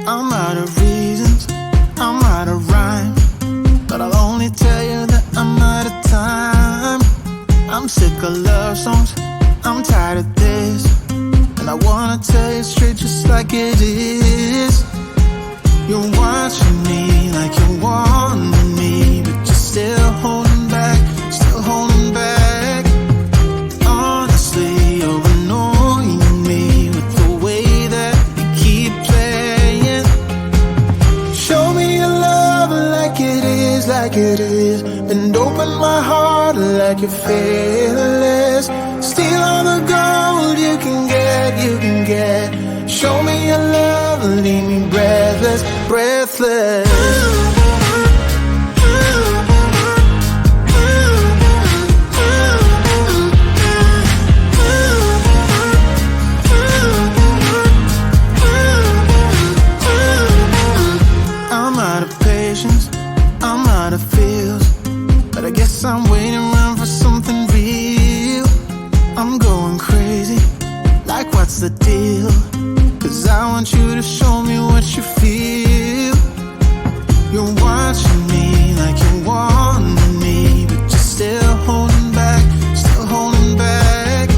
I'm out of reasons, I'm out of rhyme, but I'll only tell you that I'm out of time. I'm sick of love songs, I'm tired of this, and I wanna tell you straight just like it is. You're watching me like you want me, but you're still holding back, still holding back. Honestly, you're annoying me with the way that you keep playing. Show me your love like it is, like it is. Bend open my heart like you're fearless. Steal all the gold you can get, you can get. Show me your love, leave me breathless, breathless. I'm out of patience, I'm out of feels, but I guess I'm waiting around for something real. I'm going crazy, like what's the deal? 'Cause I want you to show me what you feel. You're watching me like you want me, but you're still holding back, still holding back.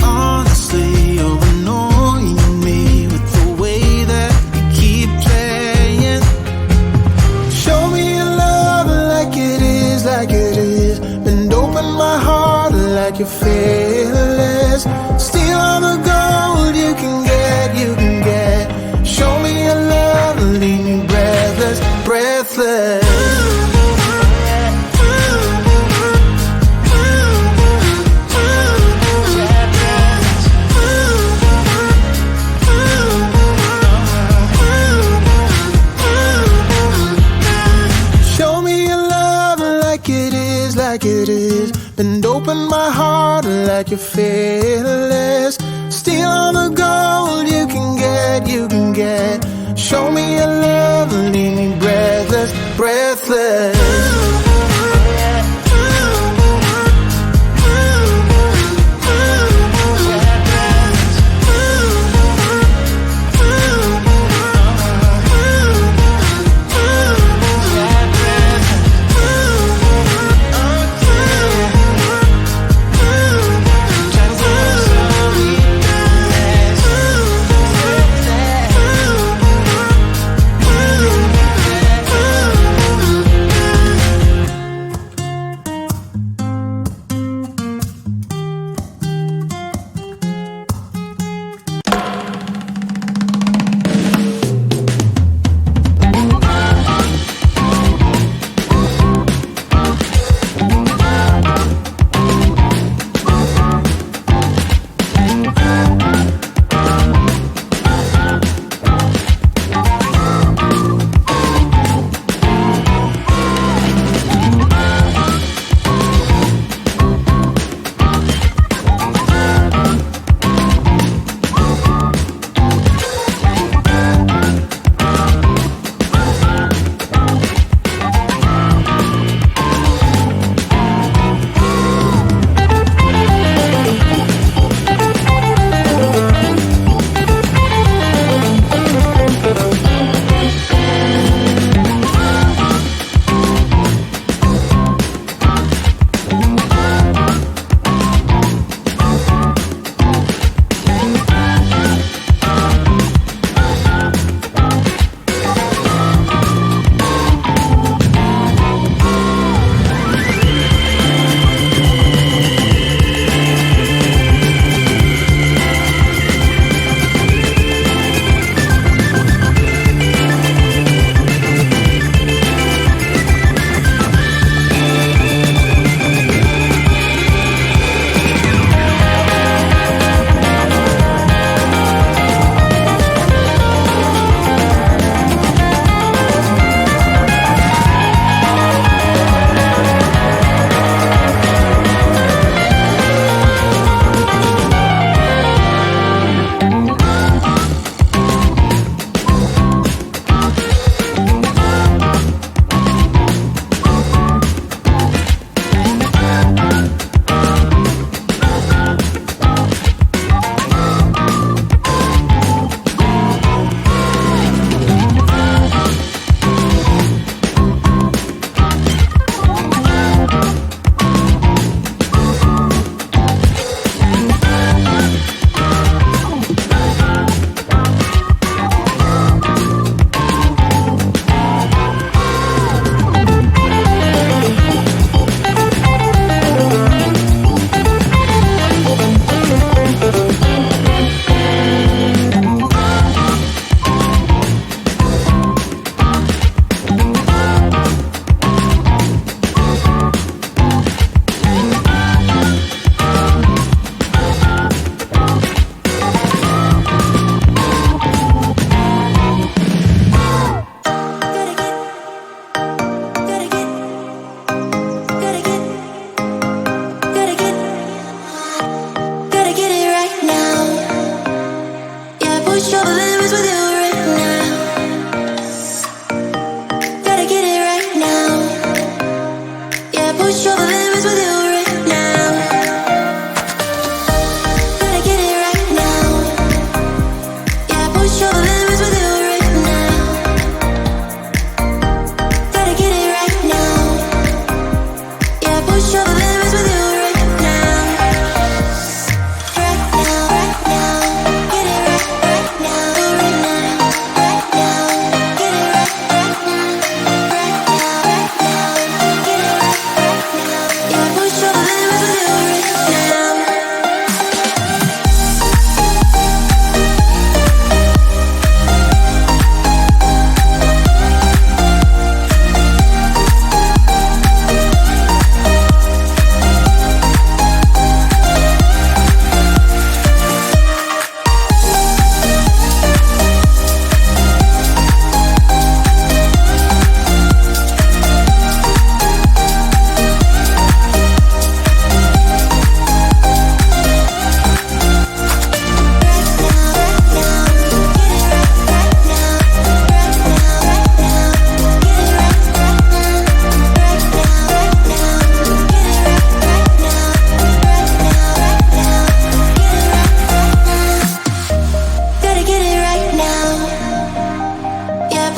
Honestly, you're annoying me with the way that you keep playing. Show me your love like it is, like it is. Bend open my heart like you're fearless. Steal all the gold you can get, you can get. Show me your love, leave me breathless, breathless. Show me your love like it is, like it is. Bend open my heart like you're fearless. Steal all the gold you can get, you can get. Show me your love, leave me breathless, breathless.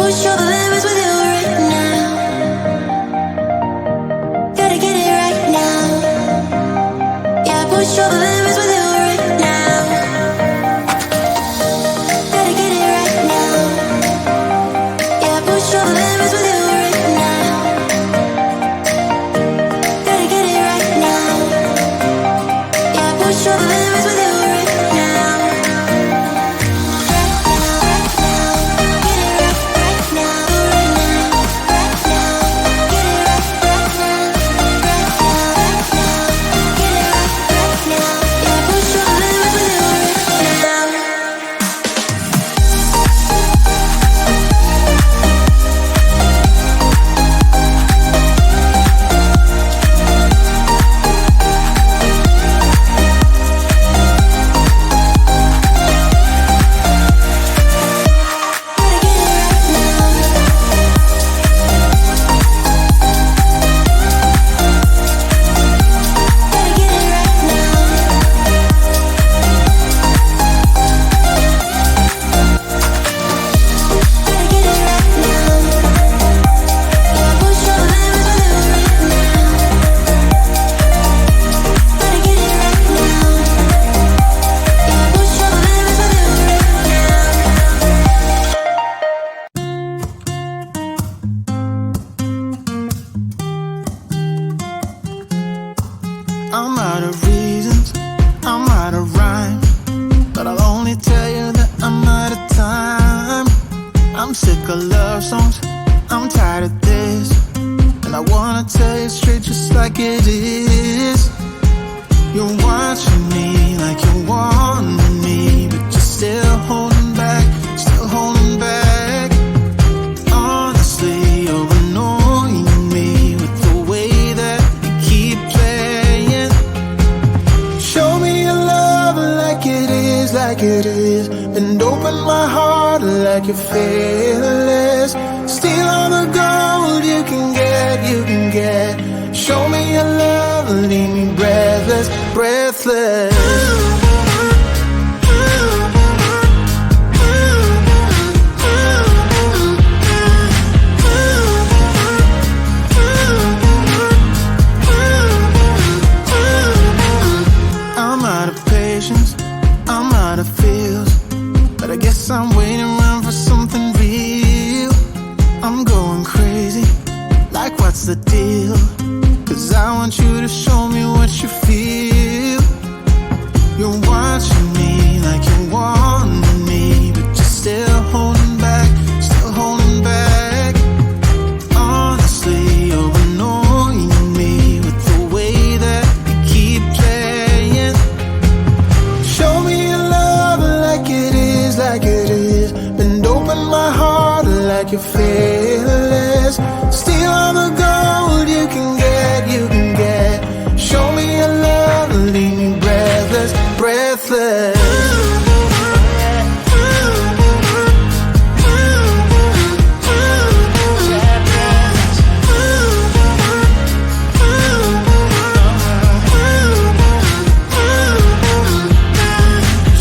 push all the limits with you right now. Gotta get it right now. Yeah, push all the limits with you right now. Gotta get it right now. Yeah, push all the limits with you right now. Gotta get it right now. Yeah, push all the limits with you right now. I'm out of reasons, I'm out of rhyme, but I'll only tell you that I'm out of time. I'm sick of love songs, I'm tired of this, and I wanna tell you straight just like it is. You're watching me like you want me, but you're still holding back, still holding back. Honestly, you're annoying me with the way that you keep playing. Show me your love like it is, like it is. And open my heart like you're fearless. Steal all the gold you can get, you can get. Show me your love, leave me breathless, breathless. I'm out of patience, I'm out of feels, but I guess I'm waiting around for something real. I'm going crazy, like what's the deal? 'Cause I want you to show me what you feel. You're watching me like you want me, but you're still holding back, still holding back. Honestly, you're annoying me with the way that you keep playing. Show me your love like it is, like it is. And open my heart like you're fearless. Steal all the gold you can get, you can get. Show me your love, leave me breathless, breathless.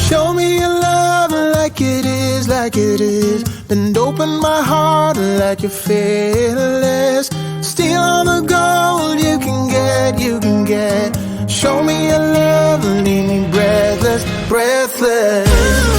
Show me your love like it is, like it is. And open my heart like you're fearless. Steal all the gold you can get, you can get. Show me your love, leave me breathless, breathless.